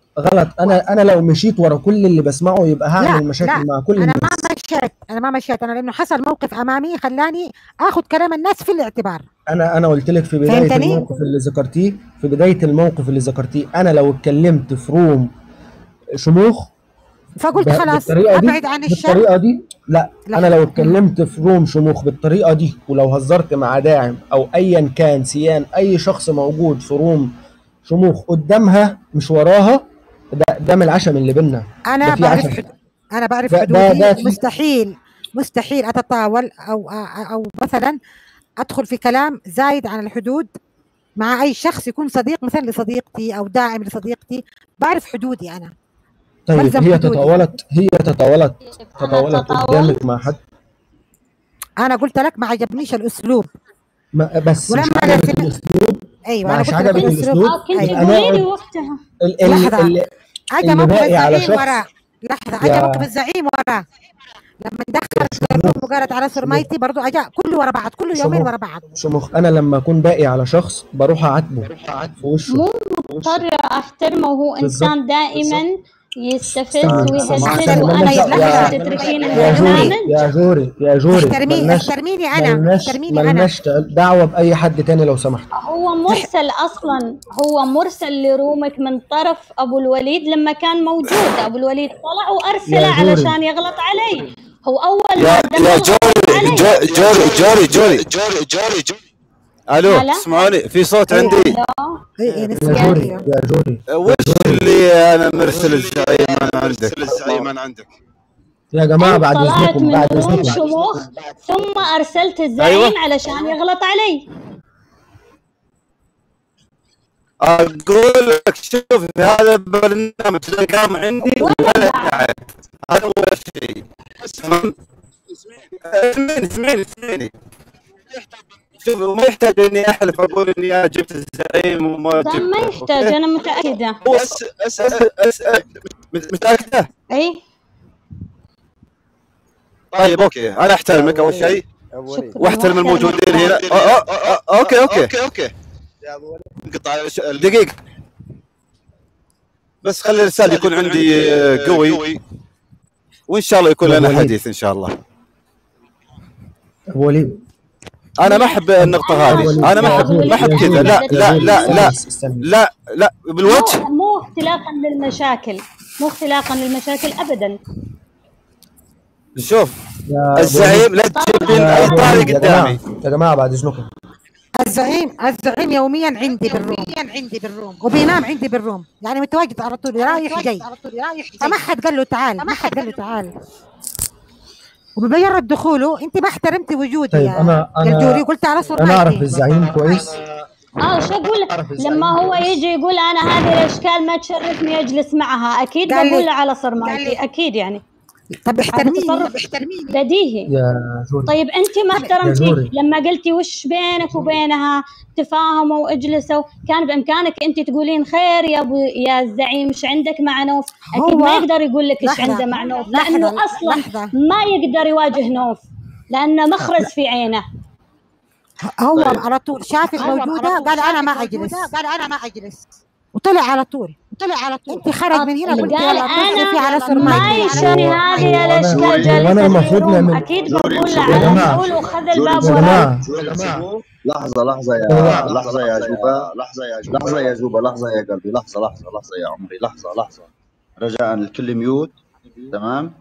انا لو مشيت ورا كل اللي بسمعه يبقى هعمل مشاكل مع كل الناس. انا ما مشيت انا لانه حصل موقف امامي خلاني اخذ كلام الناس في الاعتبار. انا قلت لك في بدايه الموقف اللي ذكرتيه، انا لو اتكلمت في روم شموخ فقلت خلاص ابعد عن الشر بالطريقه دي. لا انا لو اتكلمت في روم شموخ بالطريقه دي، ولو هزرت مع داعم او ايا كان سيان اي شخص موجود في روم شموخ قدامها مش وراها، ده من العشم اللي بينا. انا بعرف حدودي. مستحيل اتطاول او مثلا ادخل في كلام زايد عن الحدود مع اي شخص يكون صديق مثلا لصديقتي او داعم لصديقتي. بعرف حدودي انا. طيب هي تطاولت قدامك مع حد؟ انا قلت لك ما عجبنيش الاسلوب. بس مش عجبك الاسلوب. ايوه انا قلت لك الاسلوب. كنت تقولي وقتها عجبك بالزعيم وراه. عجبك بالزعيم وراه لما دخلت وقالت على سرمايتي برضو اجا كله ورا بعض، كله يومين ورا بعض. شموخ انا لما اكون باقي على شخص بروح اعاتبه في وشه. مو مضطر احترمه، وهو انسان دائما يستفز ويهزز وانا تتركين البرنامج. يا جوري احترميني انا. مالناش دعوه باي حد تاني لو سمحت. هو مرسل اصلا، هو مرسل لرومك من طرف ابو الوليد لما كان موجود. ابو الوليد طلع وارسله علشان يغلط علي. هو اول يا جوري الو اسمعوني، في صوت عندي. يا جوري وش اللي انا مرسل الزعيم عندك يا جماعه؟ بعد اذنكم شموخ ثم ارسلت الزعيم علشان يغلط علي. اقول لك شوف، هذا البرنامج قام عندي ولا تعب، هذا هو الشيء. اسمعني شوف، ما يحتاج اني احلف اقول اني انا جبت الزعيم وما جبته. ما يحتاج، انا متاكده. اسال متاكده؟ اي طيب اوكي، انا احترمك اول شيء واحترم الموجودين هنا. اوكي انقطع دقيقه بس، خلي الرسالة يكون عندي قوي، وان شاء الله يكون لنا حديث ان شاء الله. ابو وليد انا ما احب النقطه هذه، انا ما احب كذا. لا لا لا لا لا لا بالوجه. مو اختلاقا للمشاكل، مو اختلاقا للمشاكل ابدا. شوف الزعيم لا تجيبين اي طاري قدامي يا جماعه بعد اذنكم. الزعيم يوميا عندي بالروم وبينام عندي بالروم، يعني متواجد على طول رايح جاي، فما حد قال له تعال، وبمجرد دخوله انت ما احترمتي وجودي. طيب يا الجوري قلت على صورتي. انا اعرف الزعيم كويس. شو اقول لما هو يجي يقول انا هذه الاشكال ما تشرفني اجلس معها، اكيد بقول له على صرماتي، اكيد يعني. طب احترميني بديهي. طيب انت ما احترمتي لما قلتي وش بينك وبينها تفاهموا واجلسوا، كان بامكانك انت تقولين خير يا الزعيم ايش عندك مع نوف. اكيد ما يقدر يقول لك ايش عنده مع نوف، لانه اصلا ما يقدر يواجه نوف لانه مخرج في عينه. هو على طول شافك موجوده قال انا ما اجلس وطلع على طول. انت خرج من هنا قلت قال انا على صرماتي. ما يشوني هذه الاشكال جالسه. اكيد بقول له على طول وخذ الباب وراه. لحظة يا جوبا، لحظة يا قلبي، لحظة يا عمري، لحظة رجاء الكل ميوت. تمام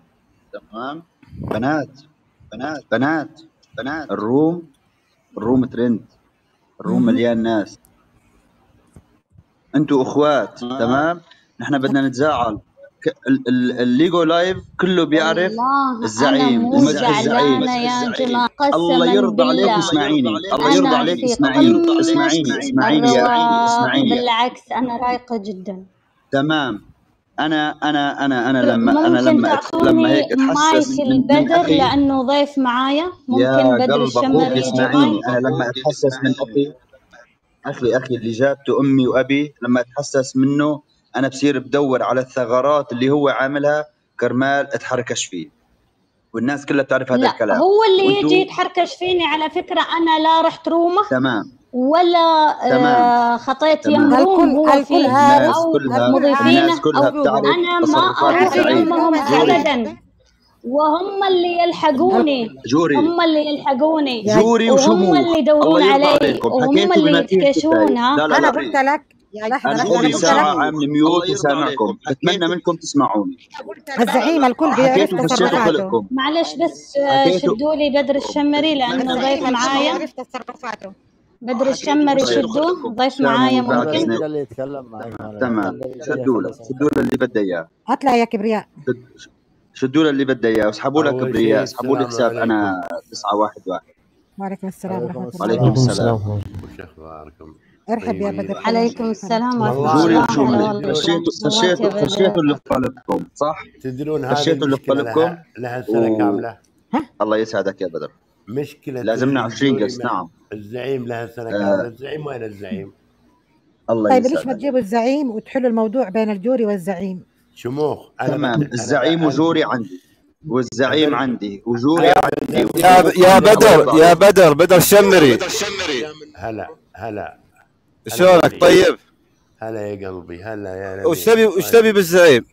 بنات الروم ترند، الروم مليان ناس، انتوا اخوات. تمام نحن بدنا نتزاعل. الليجو لايف كله بيعرف الزعيم ومدح الزعيم. الله يرضى عليك اسمعيني، الله يرضى عليك اسمعيني بالعكس انا رايقة جدا. تمام انا لما هيك اتحسس من بدر لانه ضيف معايا، ممكن بدر الشمري اسمعيني. انا لما اتحسس من اخي اللي جابته امي وابي، لما اتحسس منه انا بصير بدور على الثغرات اللي هو عاملها كرمال اتحركش فيه، والناس كلها بتعرف هذا الكلام. هو اللي يجي يتحركش فيني على فكرة. انا لا رحت رومه ولا خطيت يم روم هو فيه او مضيفينه. انا ما اروح رومهم ابدا، وهم اللي يلحقوني وهم اللي يدورون علي وهم اللي يتكشون. انا قلت لك أنا لي ساعة عامل ميوت وسامعكم، بتمنى منكم تسمعوني. الزعيم الكل بيعرف تصرفاته. معلش بس شدوا لي بدر الشمري لأنه ضيف معايا. بدر الشمري شدوه ضيف معايا ممكن. تمام شدوا له اللي بده إياه. اطلع يا كبرياء. شدوا له اللي بده إياه واسحبوا له كبرياء، اسحبوا لي حساب أنا 911. وعليكم السلام ورحمة الله. وعليكم السلام. ارحب يا بدر. عليكم السلام ورحمة الله. خشيتوا اللي في قلبكم صح؟ تدرون خشيتوا اللي في قلبكم لها سنة كاملة. الله يسعدك يا بدر. مشكلة لازمنا 20 قسط. نعم الزعيم لها سنة كاملة. الزعيم وين الزعيم؟ الله طيب ليش ما تجيبوا الزعيم وتحلوا الموضوع بين الجوري والزعيم؟ شموخ تمام. الزعيم وجوري عندي والزعيم عندي وجوري عندي. يا بدر الشمري. هلا شلونك؟ طيب هلا يا قلبي. هلا يا نبي. وش تبي بالزعيم؟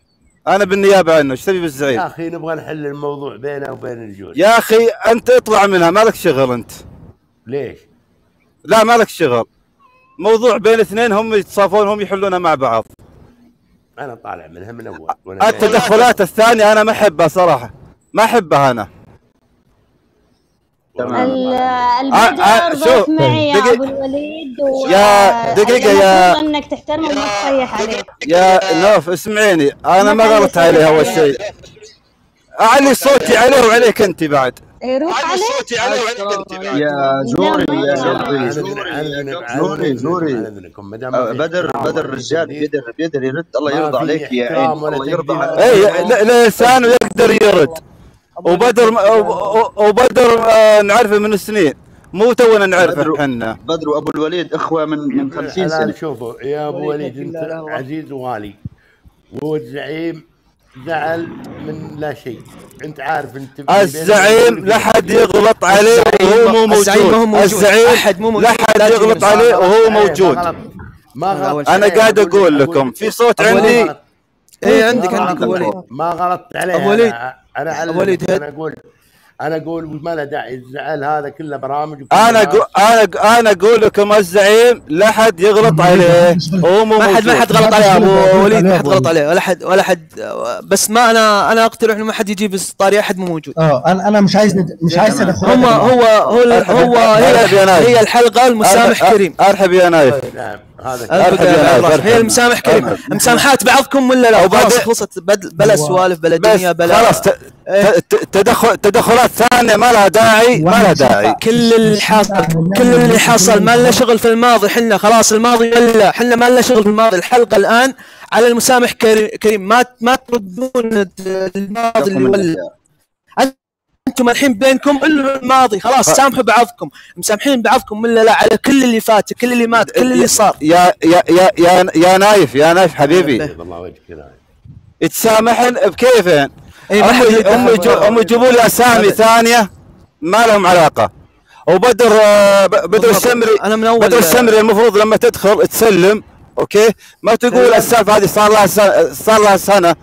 انا بالنيابه عنه. وش تبي بالزعيم؟ يا اخي نبغى نحل الموضوع بينه وبين الجوري. يا اخي انت اطلع منها، مالك شغل انت. ليش؟ لا مالك شغل، موضوع بين اثنين هم يتصافون، هم يحلونها مع بعض. انا طالع منها من اول. التدخلات الثانيه انا ما احبها صراحه، ما احبها انا. البدر ضيف معي يا ابو الوليد يا دقيقة يا انك تحترمه وما تصيح عليه. يا نوف اسمعيني، انا ما غلطت عليه اول شيء. اعلي صوتي عليه وعليك انت بعد. يروح عليه صوتي عليه وعليك انت بعد. يا جوري بدر رجال بيقدر يرد. الله يرضى عليك يا عين، الله يرضى عليك. اي لسانه يقدر يرد. وبدر نعرفه من السنين، مو تونا نعرفه احنا. بدر وابو الوليد اخوه من 50 سنه. شوفوا يا ابو وليد انت عزيز وغالي، وهو الزعيم زعل من لا شيء. انت عارف انت الزعيم لا حد يغلط عليه وهو مو موجود. الزعيم لا حد يغلط عليه وهو موجود. ما غلط. انا قاعد اقول لكم في صوت عندي. عندك وليد. ما غلطت عليه. انا وليد انا اقول انا اقول ما له داعي الزعل، هذا كله برامج. انا اقول لكم الزعيم لا حد يغلط عليه، هو ما حد غلط عليه ابو وليد، ما حد غلط عليه ولا حد بس ما انا اقترح انه ما حد يجيب الطاري، احد مو موجود. انا مش عايز تدخل. هي الحلقه المسامح كريم. ارحب يا نايف. هي المسامح كريم، مسامحات بعضكم ولا لا؟ وخلاص خلصت، بلا سوالف بلا دنيا بلا خلاص. تدخلات ثانيه ما لها داعي، كل اللي حصل ما لنا شغل في الماضي، حنا خلاص الماضي ولا حنا ما لنا شغل في الماضي. الحلقه الان على المسامح كريم، ما تردون الماضي اللي ولا. انتم الحين بينكم الماضي خلاص، سامحوا بعضكم، مسامحين بعضكم ولا لا على كل اللي فات، كل اللي مات، كل اللي صار. يا نايف حبيبي، الله وجهك يتسامحن بكيفين. هم يجيبوا لي اسامي ثانيه ما لهم علاقه. وبدر السمري، انا من اول بدر السمري المفروض لما تدخل تسلم، اوكي؟ ما تقول السالفه هذه صار لها سنه.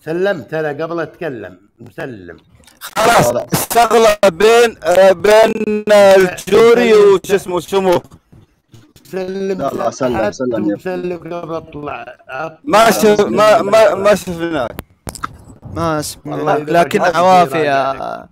سلمت انا قبل اتكلم، مسلم خلاص. الشغله بين الجوري وش اسمه الشموخ. سلم قبل اطلع. ما شفناك. ما سمعناك، لكن عوافي.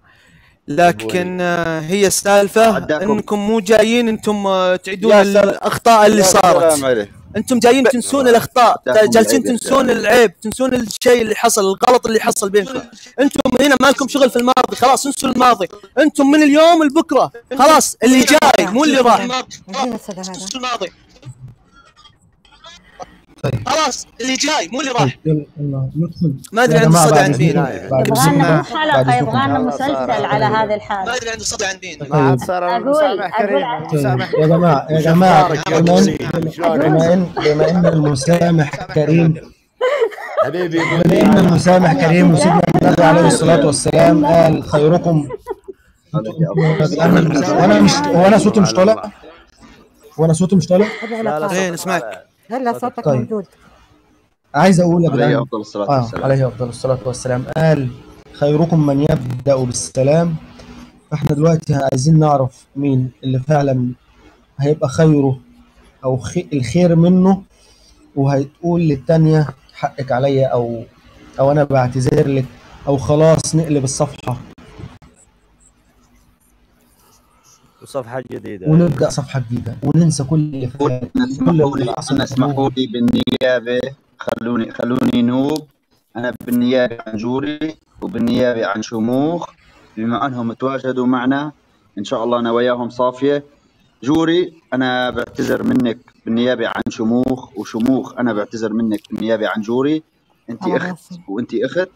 لكن هي السالفه انكم مو جايين انتم تعيدون الاخطاء اللي صارت. انتم جايين تنسون الاخطاء، جالسين تنسون العيب، تنسون الشيء اللي حصل، الغلط اللي حصل بينكم. انتم هنا ما لكم شغل في الماضي، خلاص انسوا الماضي. انتم من اليوم لبكره خلاص، اللي جاي مو اللي راح. انسوا الماضي خلاص، اللي جاي مو اللي راح. ما ادري عند الصدى عند مين. يبغانا حلقه، يبغانا مسلسل على هذه الحاله. ما ادري عند الصدى عند مين. يا جماعه بما ان المسامح كريم حبيبي، بما ان المسامح كريم وسيدنا النبي عليه الصلاه والسلام قال خيركم. وانا صوتي مش طالع؟ لا نسمعك. هلا صوتك موجود. عايز اقول يا جدعان عليه افضل الصلاه والسلام عليه افضل الصلاه والسلام قال خيركم من يبدا بالسلام. فاحنا دلوقتي عايزين نعرف مين اللي فعلا هيبقى خيره او الخير منه، وهتقول للتانية حقك عليا او انا بعتذر لك، او خلاص نقلب الصفحه وصفحه جديده ونبدا صفحه جديده وننسى كل اللي فات. اسمحوا لي بالنيابه، خلوني نوب. انا بالنيابه عن جوري وبالنيابه عن شموخ، بما انهم تواجدوا معنا ان شاء الله انا وياهم صافيه. جوري انا بعتذر منك بالنيابه عن شموخ، وشموخ انا بعتذر منك بالنيابه عن جوري. انت اخت وانت اخت،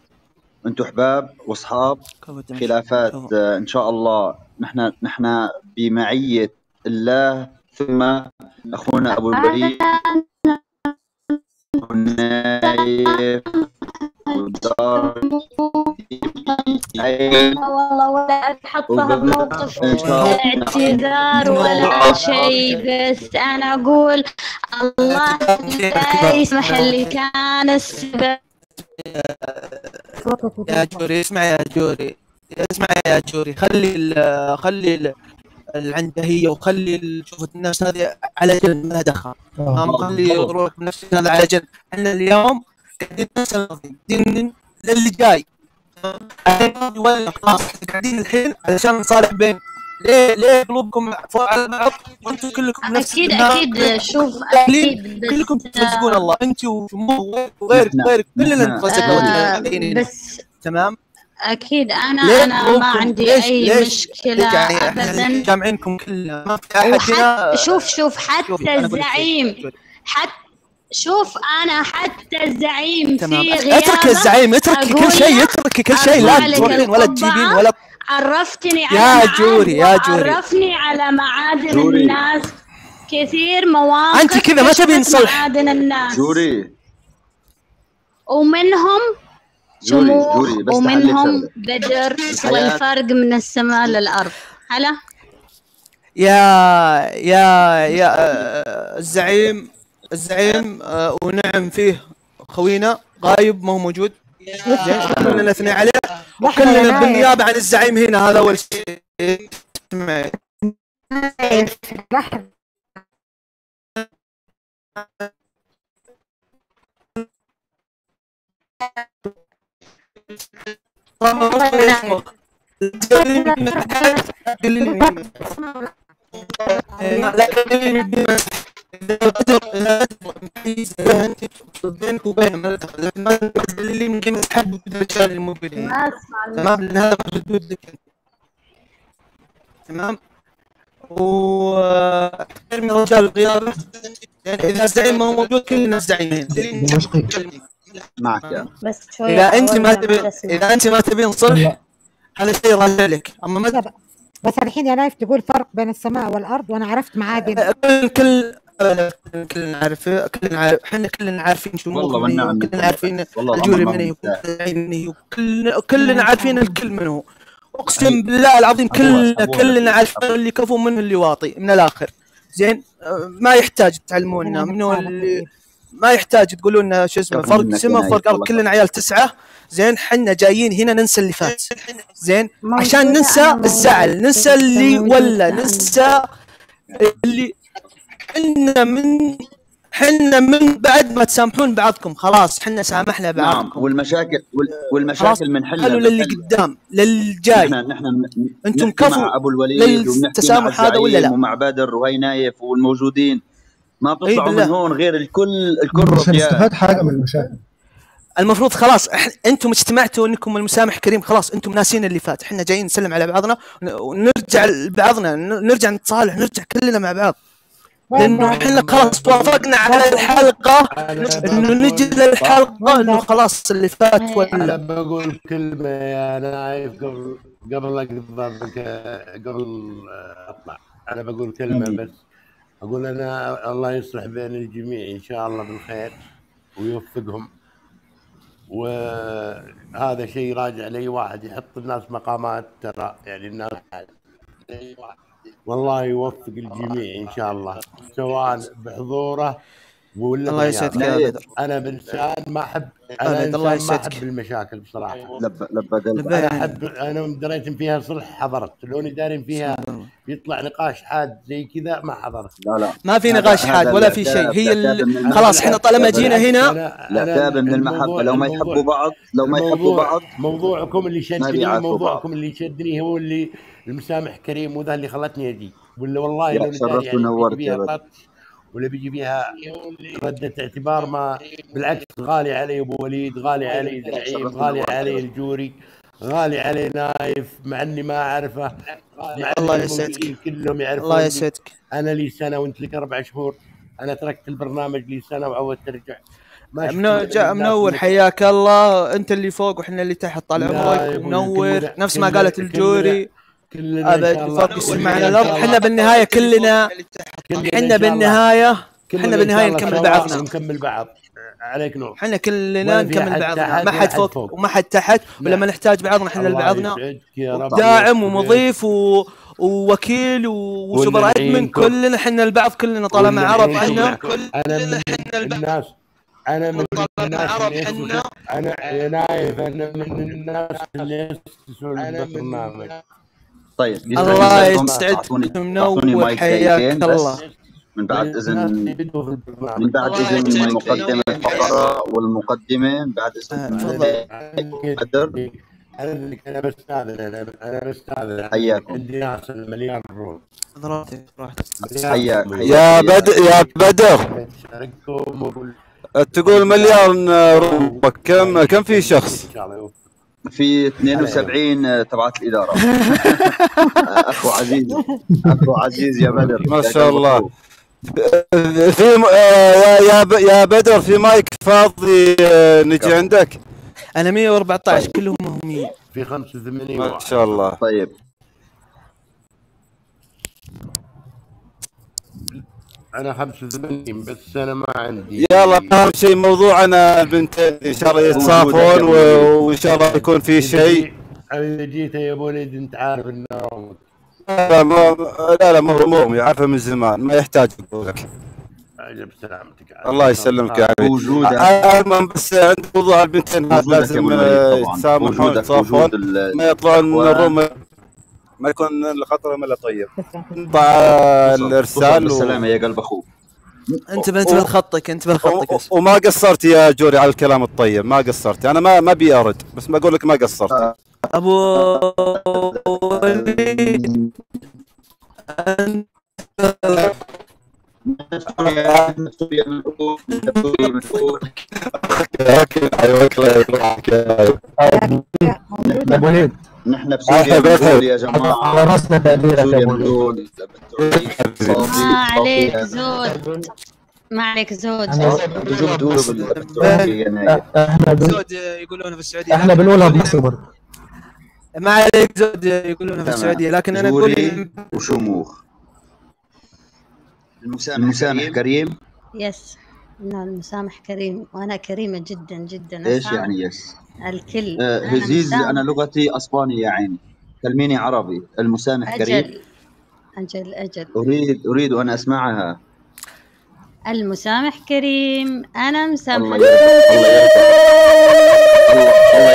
انتم احباب واصحاب. خلافات ان شاء الله نحن بمعيه الله، ثم اخونا ابو الوليد والنايف والدار. والله ولا تحطها بموقف اعتذار ولا شيء، بس انا اقول الله لا يسمح اللي كان السبب. يا جوري اسمع يا جوري، خلي العنجهيه وخلي شوف الناس هذه على جنب، ما دخل. خلي روح بنفسك هذا على جنب. احنا اليوم قاعدين ننسى الماضي، قاعدين للي جاي. ولا خلاص قاعدين الحين علشان نصالح بين. ليه قلوبكم على بعض وانتم كلكم نفس اكيد شوف اكيد كلكم ترزقون الله، انت وغيرك كلنا نترزق. بس تمام اكيد انا ما عندي اي مشكله ابدا. جامعينكم كلنا ما في احد هنا. شوف حتى الزعيم، شوف انا حتى الزعيم في غيابه. اترك الزعيم، اترك كل شيء، لا تروحين ولا تجيبين ولا. عرفتني يا جوري عرفني على معادن الناس، كثير مواقف انت كذا ما تبين صلح. معادن الناس جوري ومنهم شموخ ومنهم بدر، والفرق من السماء للأرض. هلا يا الزعيم ونعم فيه خوينا غايب ما هو موجود. زين نثني عليه وكلنا بالنيابه عن الزعيم هنا. هذا اول شيء. بينك وبين اللي يمكن تحدد الرجال الموجودين. تمام، لان هذا حدود لك. تمام، وترمي رجال القياده يعني اذا الزعيم ما هو موجود كلنا زعيمين. معك يا بس اذا انت ما تبين صلح هذا شيء راجع لك. اما ما بس الحين يا نايف تقول فرق بين السماء والارض، وانا عرفت معادن. كلنا عارفين، احنا كلنا عارفين شو الموضوع، كلنا عارفين الجوري من هي، كلنا عارفين الكل من هو. اقسم بالله العظيم كلنا عارفين اللي كفو منه اللي واطي من الاخر. زين، ما يحتاج تعلمونا منه اللي ما يحتاج تقولون لنا شو اسمه فرق سما فرق ارض. كلنا عيال 9. زين، حنا جايين هنا ننسى اللي فات. زين، عشان ننسى الزعل، ننسى اللي ولا ننسى اللي حنا من بعد ما تسامحون بعضكم خلاص حنا سامحنا بعضكم. نعم، والمشاكل من حلها للي قدام للجاي. نحن انتم كفو مع ابو الوليد للتسامح هذا ولا لا؟ ومع بدر وهي نايف والموجودين ما بتطلعوا من هون غير الكل مش هنستفاد حاجه من المشاكل. المفروض خلاص انتم اجتمعتوا انكم المسامح كريم، خلاص انتم ناسين اللي فات. احنا جايين نسلم على بعضنا ونرجع لبعضنا، نرجع نتصالح، نرجع كلنا مع بعض. لانه احنا خلاص وافقنا على الحلقه انه نجي للحلقه انه خلاص اللي فات ولا. انا بقول كلمه يا نايف قبل اطلع. انا بقول كلمه بس، اقول انا الله يصلح بين الجميع ان شاء الله بالخير ويوفقهم. وهذا شيء راجع لاي واحد يحط الناس مقامات، ترى يعني الناس والله يوفق الجميع ان شاء الله سواء بحضوره ولا الله يسعدك يا بدر. انا بانسان ما احب، انا انسان ما احب المشاكل بصراحه. انا دريت فيها صلح حضرت، لو اني دارين فيها يطلع نقاش حاد زي كذا ما حضرت. لا ما في نقاش حاد ولا في شيء. هي خلاص احنا طالما جينا هنا لا تاب من المحبه. لو ما يحبوا بعض موضوعكم اللي شدني هو اللي المسامح كريم، وذا اللي خلتني اجي. ولا والله لو شرفت ونورت يا بدر. ولا بيجي بيها ردة اعتبار، ما بالعكس غالي علي ابو وليد، غالي علي زعيم، غالي علي الجوري، غالي علي نايف مع اني ما اعرفه. الله يسعدك كلهم يعرفون. الله يسعدك. انا لي سنه وانت لك 4 شهور. انا تركت البرنامج لي سنه وعودت ارجع. منور حياك الله. انت اللي فوق واحنا اللي تحت. طال عمرك منور. نفس ما قالت الجوري ابد فوق يسمعنا الارض. احنا بالنهايه كلنا بالنهايه نكمل بعض عليك نور. احنا كلنا نكمل بعضنا، ما حد فوق وما حد تحت. ولما نحتاج بعضنا احنا لبعضنا داعم ومضيف ووكيل وسوبر ادمن. كلنا احنا البعض، كلنا طالما عرب عنا. انا من الناس اللي يسوون البرنامج. طيب الله يسعدك. منور حياك الله. من بعد اذن مقدم الفقره والمقدمه بعد اذن بدر. انا بستاذن حياكم. عندي ناس المليان روح. حياك يا بدر تقول مليون روم، كم في شخص؟ في 72 تبعت الاداره. اخو عزيز يا بدر ما شاء الله. في يا بدر في مايك فاضي نجي عندك؟ انا 114 كلهم مهمين. في 85 ما شاء الله. طيب انا 85 بس انا ما عندي. يلا اهم شيء موضوعنا البنتين ان شاء الله يتصافون وان شاء الله يكون في شيء. اذا جيت يا ابو وليد انت عارف انه لا مو يعرفه من زمان، ما يحتاج اقول لك. عجب سلامتك. الله يسلمك يا عمي. وجودك المهم بس عند موضوع البنتين هذا لازم يتسامحون يتصافون ما يطلعون من الروم، ما يكون الخطر الا طيب. نطع الارسال بالسلامه يا قلب اخوك. انتبه لخطك، انتبه لخطك. وما قصرت يا جوري على الكلام الطيب، ما قصرت. انا ما ابي ارد، بس ما اقول لك ما قصرت. ابو وليد ابو وليد نحن بسوريا بنقول يا جماعه على راسنا تقديرك يا ابو وليد. ما عليك زود، ما عليك زود. زود يقولونها في السعوديه، احنا بنقولها بمصر برضه. ما عليك زود يقولونها في السعوديه، لكن انا اقول وشموخ. المسامح كريم. يس، المسامح كريم، وانا كريمه جدا جدا. ايش يعني يس؟ الكل. هزيز انا لغتي اسباني يا عيني، كلميني عربي. المسامح كريم. اجل اريد ان اسمعها. المسامح كريم، انا مسامحه. الله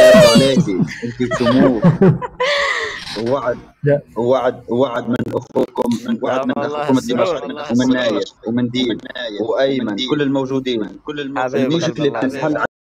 يرضى عليكي، انت سموه. وعد من اخوكم، ومن دمشق ومن نايف ومن دين وايمن، كل الموجودين، اللي بتنحل